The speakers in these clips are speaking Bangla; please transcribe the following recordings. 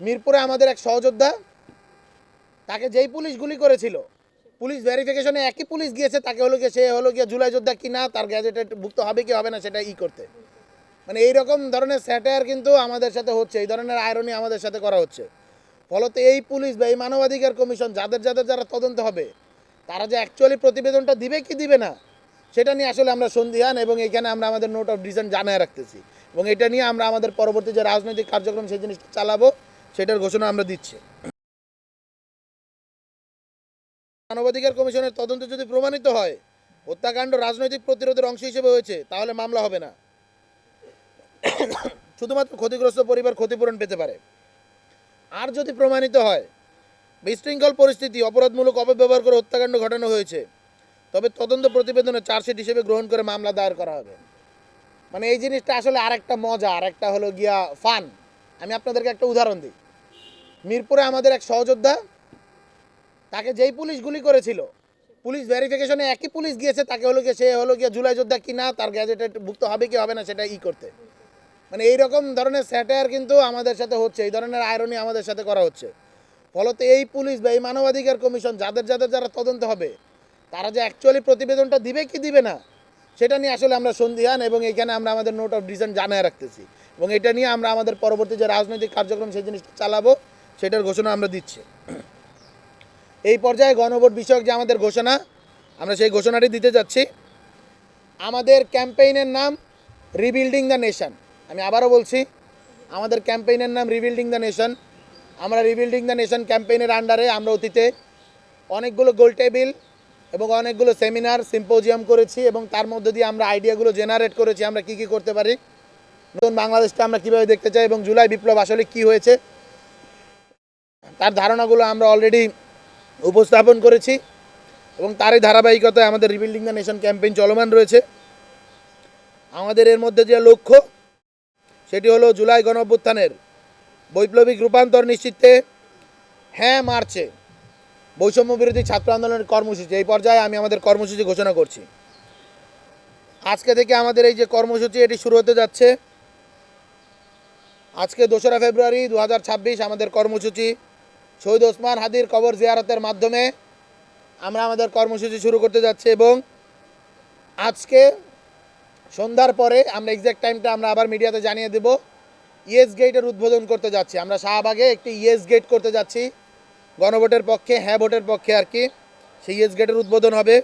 মিরপুরে আমাদের এক সহযোদ্ধা, তাকে যেই পুলিশ গুলি করেছিল, পুলিশ ভেরিফিকেশনে একই পুলিশ গিয়েছে, তাকে হলো গিয়ে সে হলো গিয়ে জুলাই যোদ্ধা কি না, তার গ্যাজেটে ভুক্ত হবে কি হবে না সেটা করতে। মানে এইরকম ধরনের স্যাটায়ার কিন্তু আমাদের সাথে হচ্ছে, এই ধরনের আয়রনি আমাদের সাথে করা হচ্ছে। ফলত এই পুলিশ বা এই মানবাধিকার কমিশন যারা তদন্ত হবে, তারা যে অ্যাকচুয়ালি প্রতিবেদনটা দিবে কি দিবে না সেটা নিয়ে আসলে আমরা সন্দিহান, এবং এখানে আমরা আমাদের নোট অফ ডিসিশন জানায় রাখতেছি, এবং এটা নিয়ে আমরা আমাদের পরবর্তী যে রাজনৈতিক কার্যক্রম সেই জিনিসটা চালাবো, সেটার ঘোষণা আমরা দিচ্ছি। মানবাধিকার কমিশনের তদন্ত যদি প্রমাণিত হয় হত্যাকাণ্ড রাজনৈতিক প্রতিরোধের অংশ হিসেবে হয়েছে, তাহলে মামলা হবে না, শুধুমাত্র ক্ষতিগ্রস্ত পরিবার ক্ষতিপূরণ পেতে পারে। আর যদি প্রমাণিত হয় বিশৃঙ্খল পরিস্থিতি, অপরাধমূলক অপব্যবহার করে হত্যাকাণ্ড ঘটানো হয়েছে, তবে তদন্ত প্রতিবেদনে চার্জশিট হিসেবে গ্রহণ করে মামলা দায়ের করা হবে। মানে এই জিনিসটা আসলে আরেকটা মজা, আরেকটা হলো গিয়া ফান। আমি আপনাদেরকে একটা উদাহরণ দিই। মিরপুরে আমাদের এক সহযোদ্ধা, তাকে যেই পুলিশ গুলি করেছিল, পুলিশ ভেরিফিকেশনে একই পুলিশ গিয়েছে, তাকে হলো গিয়ে সে হলো গিয়ে জুলাই যোদ্ধা কি না, তার গ্যাজেটে ভুক্ত হবে কি হবে না সেটা করতে। মানে এইরকম ধরনের স্যাটায়ার কিন্তু আমাদের সাথে হচ্ছে, এই ধরনের আয়রনি আমাদের সাথে করা হচ্ছে। ফলত এই পুলিশ বা এই মানবাধিকার কমিশন যারা তদন্ত হবে, তারা যে অ্যাকচুয়ালি প্রতিবেদনটা দিবে কি দিবে না সেটা নিয়ে আসলে আমরা সন্দিহান, এবং এখানে আমরা আমাদের নোট অফ ডিসিশন জানায় রাখতেছি, এবং এটা নিয়ে আমরা আমাদের পরবর্তী যে রাজনৈতিক কার্যক্রম সেই জিনিসটা চালাবো, সেটার ঘোষণা আমরা দিচ্ছি। এই পর্যায়ে গণভোট বিষয়ক যে আমাদের ঘোষণা, আমরা সেই ঘোষণাটি দিতে যাচ্ছি। আমাদের ক্যাম্পেইনের নাম রিবিল্ডিং দ্য নেশন। আমি আবারও বলছি, আমাদের ক্যাম্পেইনের নাম রিবিল্ডিং দ্য নেশন। আমরা রিবিল্ডিং দ্য নেশন ক্যাম্পেইনের আন্ডারে আমরা অতীতে অনেকগুলো গোল টেবিল এবং অনেকগুলো সেমিনার সিম্পোজিয়াম করেছি, এবং তার মধ্যে দিয়ে আমরা আইডিয়াগুলো জেনারেট করেছি আমরা কি কি করতে পারি, নতুন বাংলাদেশটা আমরা কীভাবে দেখতে চাই, এবং জুলাই বিপ্লব আসলে কি হয়েছে তার ধারণাগুলো আমরা অলরেডি উপস্থাপন করেছি, এবং তারই ধারাবাহিকতায় আমাদের রিবিল্ডিং দ্য নেশন ক্যাম্পেইন চলমান রয়েছে। আমাদের এর মধ্যে যে লক্ষ্য, সেটি হলো জুলাই গণঅভ্যুত্থানের বৈপ্লবিক রূপান্তর নিশ্চিতে হ্যাঁ মার্চে বৈষম্য বিরোধী ছাত্র আন্দোলনের কর্মসূচি। এই পর্যায়ে আমি আমাদের কর্মসূচি ঘোষণা করছি। আজকে থেকে আমাদের এই যে কর্মসূচি, এটি শুরু হতে যাচ্ছে। আজকে 2রা ফেব্রুয়ারি 2026 আমাদের কর্মসূচি শহীদ ওসমান হাদির কবর জিয়ারতের মাধ্যমে আমরা আমাদের কর্মসূচি শুরু করতে যাচ্ছি, এবং আজকে সন্ধ্যার পরে আমরা এক্সাক্ট টাইমটা আমরা আবার মিডিয়াতে জানিয়ে দেব। ইয়েস গেটের উদ্বোধন করতে যাচ্ছি, আমরা শাহবাগে একটি ইয়েস গেট করতে যাচ্ছি, গণভোটের পক্ষে হ্যাঁ ভোটের পক্ষে আর কি। সেই ইয়েস গেটের উদ্বোধন হবে।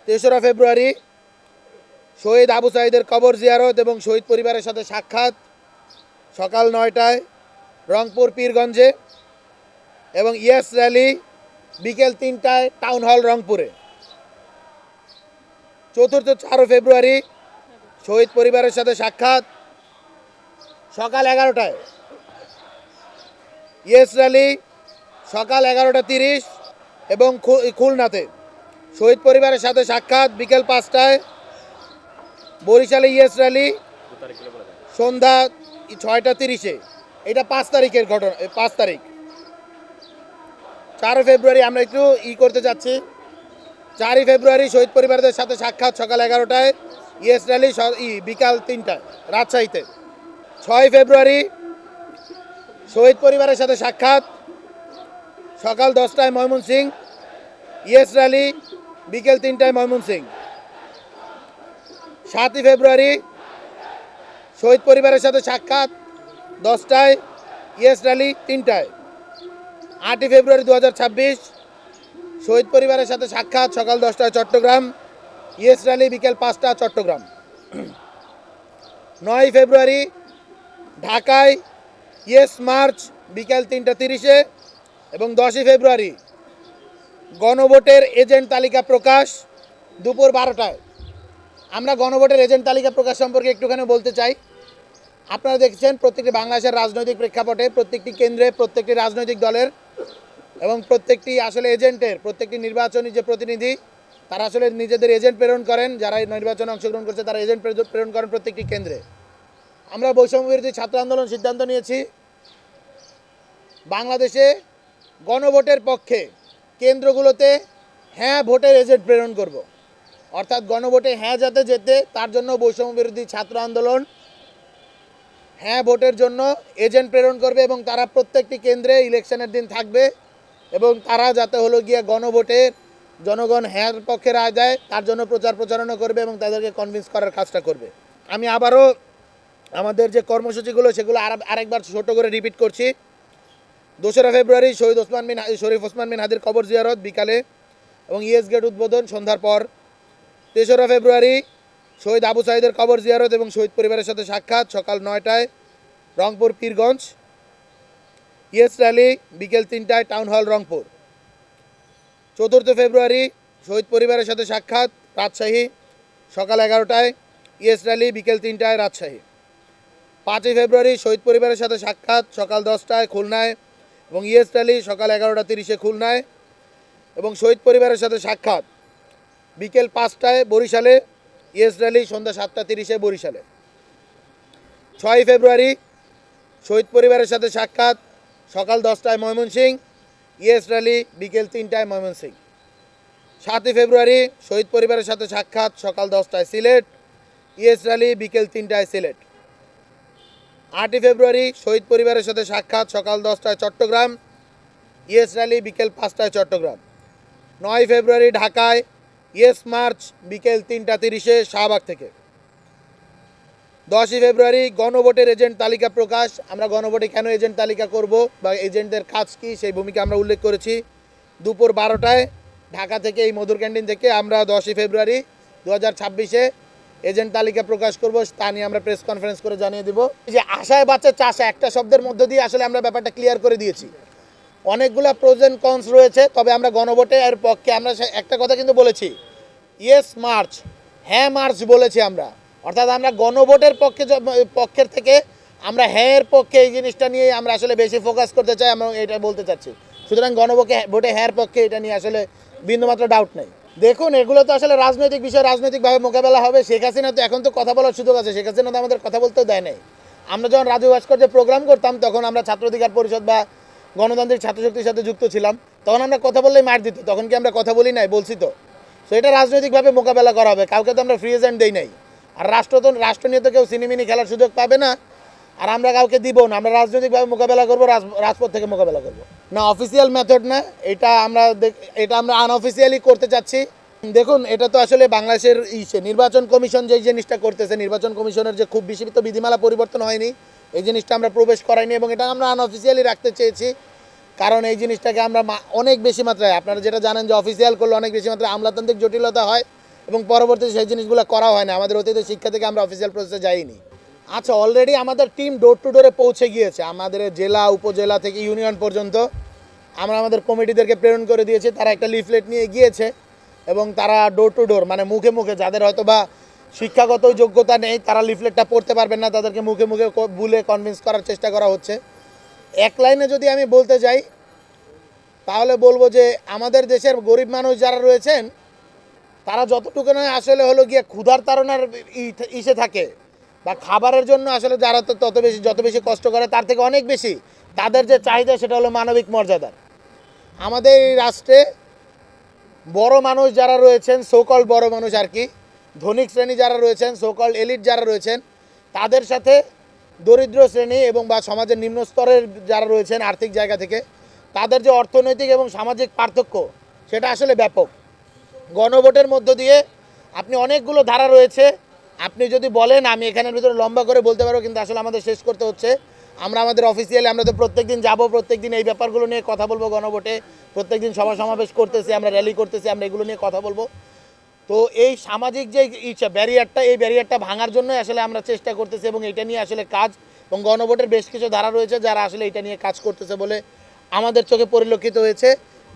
3রা ফেব্রুয়ারি শহীদ আবু সাঈদের কবর জিয়ারত এবং শহীদ পরিবারের সাথে সাক্ষাৎ সকাল 9টায় রংপুর পীরগঞ্জে, এবং ইয়েস র্যালি বিকেল 3টায় টাউন হল রংপুরে। 4 ফেব্রুয়ারি শহীদ পরিবারের সাথে সাক্ষাৎ সকাল 11টায়, ইয়েস র্যালি সকাল 11:30, এবং খুলনাতে শহীদ পরিবারের সাথে সাক্ষাৎ বিকেল 5টায়। বরিশালে ইয়েস র্যালি সন্ধ্যা 6:30। এটা 5 তারিখের ঘটনা, 5 তারিখ। 4 ফেব্রুয়ারি আমরা একটু করতে যাচ্ছি। 4 ফেব্রুয়ারি শহীদ পরিবারদের সাথে সাক্ষাৎ সকাল 11টায়, ইয়েস র্যালি বিকাল 3টায় রাজশাহীতে। 6 ফেব্রুয়ারি শহীদ পরিবারের সাথে সাক্ষাৎ সকাল 10টায় ময়মনসিংহ, ইয়েস র্যালি বিকেল 3টায় ময়মনসিংহ। 7 ফেব্রুয়ারি শহীদ পরিবারের সাথে সাক্ষাৎ 10টায়, ইয়েস র্যালি 3টায়। 8 ফেব্রুয়ারি 2026 শহীদ পরিবারের সাথে সাক্ষাৎ সকাল 10টায় চট্টগ্রাম, ইয়েস র্যালি বিকেল 5টা চট্টগ্রাম। 9 ফেব্রুয়ারি ঢাকায় ইয়েস মার্চ বিকেল 3:30-এ, এবং 10 ফেব্রুয়ারি গণভোটের এজেন্ট তালিকা প্রকাশ দুপুর 12টায়। আমরা গণভোটের এজেন্ট তালিকা প্রকাশ সম্পর্কে একটুখানি বলতে চাই। আপনারা দেখছেন প্রত্যেকটি বাংলাদেশের রাজনৈতিক প্রেক্ষাপটে প্রত্যেকটি কেন্দ্রে প্রত্যেকটি রাজনৈতিক দলের এবং প্রত্যেকটি আসলে এজেন্টের, প্রত্যেকটি নির্বাচনী যে প্রতিনিধি, তারা আসলে নিজেদের এজেন্ট প্রেরণ করেন, যারা এই নির্বাচনে অংশগ্রহণ করছে তারা এজেন্ট প্রেরণ করেন প্রত্যেকটি কেন্দ্রে। আমরা বৈষম্য বিরোধী ছাত্র আন্দোলন সিদ্ধান্ত নিয়েছি বাংলাদেশে গণভোটের পক্ষে কেন্দ্রগুলোতে হ্যাঁ ভোটের এজেন্ট প্রেরণ করব, অর্থাৎ গণভোটে হ্যাঁ যাতে যেতে তার জন্য বৈষম্য বিরোধী ছাত্র আন্দোলন হ্যাঁ ভোটের জন্য এজেন্ট প্রেরণ করবে এবং তারা প্রত্যেকটি কেন্দ্রে ইলেকশনের দিন থাকবে এবং তারা যাতে হলো গিয়ে গণভোটে জনগণ হ্যাঁর পক্ষে রায় দেয় তার জন্য প্রচার প্রচারণা করবে এবং তাদেরকে কনভিন্স করার কাজটা করবে। আমি আবারও আমাদের যে কর্মসূচিগুলো সেগুলো আরেকবার ছোট করে রিপিট করছি। 2রা ফেব্রুয়ারি শহীদ শরীফ ওসমান বিন হাদির কবর জিয়ারত বিকালে এবং ইএস গেট উদ্বোধন সন্ধ্যার পর। 3রা ফেব্রুয়ারি শহীদ আবু সাইদের কবর জিয়ারত এবং শহীদ পরিবারের সাথে সাক্ষাৎ সকাল 9টায় রংপুর পীরগঞ্জ। ইএস র্যালি বিকেল 3টায় টাউন হল রংপুর। 4 ফেব্রুয়ারি শহীদ পরিবারের সাথে সাক্ষাৎ রাজশাহী সকাল 11টায়। ইএস র্যালি বিকেল 3টায় রাজশাহী। 5 ফেব্রুয়ারি শহীদ পরিবারের সাথে সাক্ষাৎ সকাল 10টায় খুলনায় এবং ইএস র্যালি সকাল 11:30 খুলনায় এবং শহীদ পরিবারের সাথে সাক্ষাৎ বিকেল 5টায় বরিশালে। ইএস র্যালি সন্ধ্যা 7:30 বরিশালে। 6 ফেব্রুয়ারি শহীদ পরিবারের সাথে সাক্ষাৎ সকাল 10টায় ময়মনসিংহ। ইএস র্যালি বিকেল 3টায় ময়মনসিংহ। 7 ফেব্রুয়ারি শহীদ পরিবারের সাথে সাক্ষাৎ সকাল 10টায় সিলেট। ইএস র্যালি বিকেল 3টায় সিলেট। 8 ফেব্রুয়ারি শহীদ পরিবারের সাথে সাক্ষাৎ সকাল 10টায় চট্টগ্রাম। ইএস র্যালি বিকেল 5টায় চট্টগ্রাম। 9 ফেব্রুয়ারি ঢাকায় ইএস মার্চ বিকেল 3:30 শাহবাগ থেকে। 10 ফেব্রুয়ারি গণভোটের এজেন্ট তালিকা প্রকাশ। আমরা গণভোটে কেন এজেন্ট তালিকা করব বা এজেন্টদের কাজ কী সেই ভূমিকা আমরা উল্লেখ করেছি। দুপুর 12টায় ঢাকা থেকে এই মধুর ক্যান্টিন থেকে আমরা 10 ফেব্রুয়ারি 2026 এজেন্ট তালিকা প্রকাশ করব। তা নিয়ে আমরা প্রেস কনফারেন্স করে জানিয়ে দেব। যে আশায় বাচ্চা চাষা একটা শব্দের মধ্য দিয়ে আসলে আমরা ব্যাপারটা ক্লিয়ার করে দিয়েছি। অনেকগুলো প্রোজ এন্ড কনস রয়েছে, তবে আমরা গণভোটে এর পক্ষে আমরা একটা কথা কিন্তু বলেছি, ইয়েস মার্চ, হ্যাঁ মার্চ বলেছি আমরা। অর্থাৎ আমরা গণভোটের পক্ষের থেকে আমরা হ্যাঁ পক্ষে এই জিনিসটা নিয়ে আমরা আসলে বেশি ফোকাস করতে চাই, আমরা এটা বলতে চাচ্ছি। সুতরাং গণভোটে হ্যাঁ পক্ষে এটা নিয়ে আসলে বিন্দুমাত্র ডাউট নেই। দেখুন এগুলো তো আসলে রাজনৈতিক বিষয়, রাজনৈতিকভাবে মোকাবেলা হবে। শেখ হাসিনা তো এখন তো কথা বলার সুযোগ আছে, শেখ হাসিনা তো আমাদের কথা বলতেও দেয় নাই। আমরা যখন রাজু ভাস্কর্যে প্রোগ্রাম করতাম তখন আমরা ছাত্র অধিকার পরিষদ বা গণতান্ত্রিক ছাত্রশক্তির সাথে যুক্ত ছিলাম, তখন আমরা কথা বললেই মার দিত। তখন কি আমরা কথা বলি নাই? বলছি তো। সো এটা রাজনৈতিকভাবে মোকাবেলা করা হবে, কাউকে তো আমরা ফ্রি এজেন্ট দেই নাই। আর রাষ্ট্র নিয়ে তো কেউ সিনেমিনি খেলার সুযোগ পাবে না, আর আমরা কাউকে দিব না। আমরা রাজনৈতিকভাবে মোকাবেলা করবো, রাজপথ থেকে মোকাবেলা করবো না। অফিসিয়াল মেথড না এটা, আমরা আনঅফিসিয়ালি করতে চাচ্ছি। দেখুন এটা তো আসলে বাংলাদেশের নির্বাচন কমিশন যেই জিনিসটা করতেছে, নির্বাচন কমিশনের যে খুব বেশি তো বিধিমালা পরিবর্তন হয়নি, এই জিনিসটা আমরা প্রবেশ করাইনি এবং এটা আমরা আনঅফিসিয়ালি রাখতে চেয়েছি। কারণ এই জিনিসটাকে আমরা অনেক বেশি মাত্রায়, আপনারা যেটা জানেন যে অফিসিয়াল করলে অনেক বেশি মাত্রায় আমলাতান্ত্রিক জটিলতা হয় এবং পরবর্তীতে সেই জিনিসগুলো করা হয় না। আমাদের অতীতের শিক্ষা থেকে আমরা অফিসিয়াল প্রসেসে যাইনি। আচ্ছা, অলরেডি আমাদের টিম ডোর টু ডোরে পৌঁছে গিয়েছে, আমাদের জেলা উপজেলা থেকে ইউনিয়ন পর্যন্ত আমরা আমাদের কমিটিদেরকে প্রেরণ করে দিয়েছি। তারা একটা লিফলেট নিয়ে গিয়েছে এবং তারা ডোর টু ডোর, মানে মুখে মুখে, যাদের হয়তো বা শিক্ষাগত যোগ্যতা নেই তারা লিফলেটটা পড়তে পারবেন না, তাদেরকে মুখে মুখে বলে কনভিন্স করার চেষ্টা করা হচ্ছে। এক লাইনে যদি আমি বলতে যাই তাহলে বলবো যে আমাদের দেশের গরিব মানুষ যারা রয়েছেন তারা যতটুকু নয় আসলে হলো গিয়ে ক্ষুধার তাড়নার ইসে থাকে বা খাবারের জন্য আসলে যারা তো যত বেশি কষ্ট করে তার থেকে অনেক বেশি তাদের যে চাহিদা সেটা হলো মানবিক মর্যাদার। আমাদের এই রাষ্ট্রে বড় মানুষ যারা রয়েছেন, সোকল বড় মানুষ আর কি, ধনিক শ্রেণী যারা রয়েছেন, সোকল এলিট যারা রয়েছেন, তাদের সাথে দরিদ্র শ্রেণী এবং বা সমাজের নিম্ন স্তরের যারা রয়েছেন আর্থিক জায়গা থেকে, তাদের যে অর্থনৈতিক এবং সামাজিক পার্থক্য সেটা আসলে ব্যাপক। গণভোটের মধ্য দিয়ে আপনি অনেকগুলো ধারা রয়েছে, আপনি যদি বলেন আমি এখানের ভিতরে লম্বা করে বলতে পারবো, কিন্তু আসলে আমাদের শেষ করতে হচ্ছে। আমরা আমাদের অফিসিয়ালি আমরা তো প্রত্যেক দিন যাবো, প্রত্যেক দিন এই ব্যাপারগুলো নিয়ে কথা বলবো। গণভোটে প্রত্যেক দিন সভা সমাবেশ করতেছি, আমরা র্যালি করতেছি, আমরা এগুলো নিয়ে কথা বলবো। তো এই সামাজিক যে ব্যারিয়ারটা, এই ব্যারিয়ারটা ভাঙার জন্য আসলে আমরা চেষ্টা করতেছি এবং এটা নিয়ে আসলে কাজ, এবং গণভোটের বেশ কিছু ধারা রয়েছে যারা আসলে এটা নিয়ে কাজ করতেছে বলে আমাদের চোখে পরিলক্ষিত হয়েছে।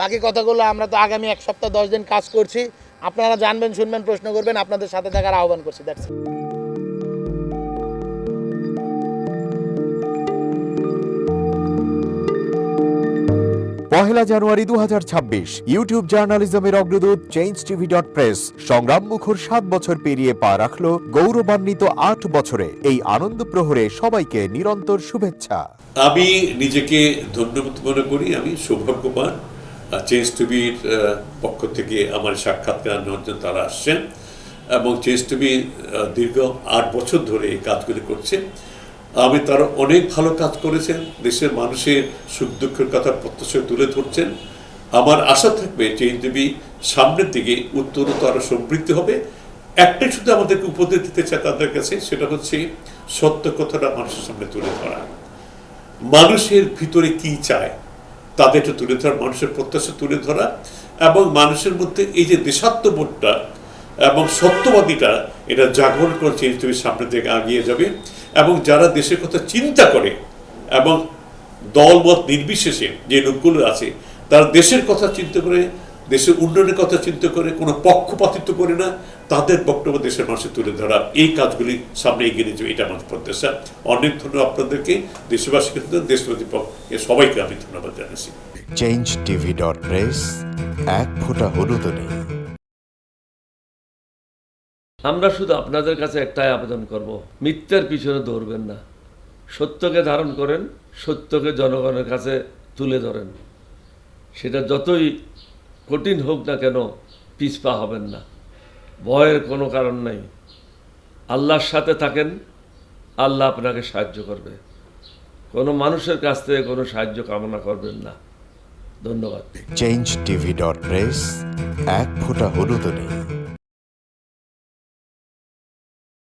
বাকি কথাগুলো আমরা তো আগামী 1 সপ্তাহ 10 দিন কাজ করছি। আপনারা জানবেন, শুনবেন, প্রশ্ন করবেন, আপনাদের সাথে থাকার আহ্বান করছি। That's it. Pohela January 2026 YouTube জার্নালিজমের অগ্রদূত changeTV.press সংগ্রাম মুখর 7 বছর পেরিয়ে পা রাখলো গৌরবান্বিত 8 বছরে। এই আনন্দ প্রহরে সবাইকে নিরন্তর শুভেচ্ছা। আমি নিজেকে ধন্যবাদ মনে করি, আমি সৌভাগ্যবান। চেঞ্জ টিভির পক্ষ থেকে আমার সাক্ষাৎকার নেওয়ার জন্য তারা আসছেন এবং চেঞ্জ টিভি দীর্ঘ 8 বছর ধরে এই কাজগুলি করছে। আমি তারা অনেক ভালো কাজ করেছেন, দেশের মানুষের সুখ দুঃখের কথা প্রত্যক্ষ তুলে ধরছেন। আমার আশা থাকবে চেঞ্জ টিভি সামনের দিকে উত্তরোত্তর আরো সমৃদ্ধি হবে। একটাই শুধু আমাদেরকে উপদেশ দিতে চায় তাদের কাছে, সেটা হচ্ছে সত্য কথাটা মানুষের সামনে তুলে ধরা, মানুষের ভিতরে কি চায় তাদেরটা তুলে ধরা, মানুষের প্রত্যাশা তুলে ধরা, এবং মানুষের মধ্যে এই যে দেশাত্মবোধটা এবং সত্যবাদীটা এটা জাগরণ করে চেঞ্জ টিভির সামনের দিকে এগিয়ে যাবে। এবং যারা দেশের কথা চিন্তা করে এবং দলমত নির্বিশেষে যে লোকগুলো আছে তারা দেশের কথা চিন্তা করে, দেশের উন্নয়নের কথা চিন্তা করে, কোনো পক্ষপাতিত্ব করে না, তাদের বক্তব্য দেশের মানুষের তুলে ধরা, এই কাজগুলি সামনে এগিয়ে নিয়ে যাবে, এটা আমাদের প্রত্যাশা। অনেক ধন্যবাদ আপনাদেরকে, দেশবাসীকে, দেশবাসী সবাইকে আমি ধন্যবাদ জানাচ্ছি। changetv.press এক ফোঁটা হলুদও নেই। আমরা শুধু আপনাদের কাছে একটাই আবেদন করব, মিথ্যার পিছনে দৌড়বেন না, সত্যকে ধারণ করেন, সত্যকে জনগণের কাছে তুলে ধরেন। সেটা যতই কঠিন হোক না কেন পিছপা হবেন না, ভয়ের কোনো কারণ নাই। আল্লাহর সাথে থাকেন, আল্লাহ আপনাকে সাহায্য করবে। কোনো মানুষের কাছ থেকে কোনো সাহায্য কামনা করবেন না। ধন্যবাদ। changetv.press এক ফোঁটা হলুদও নেই।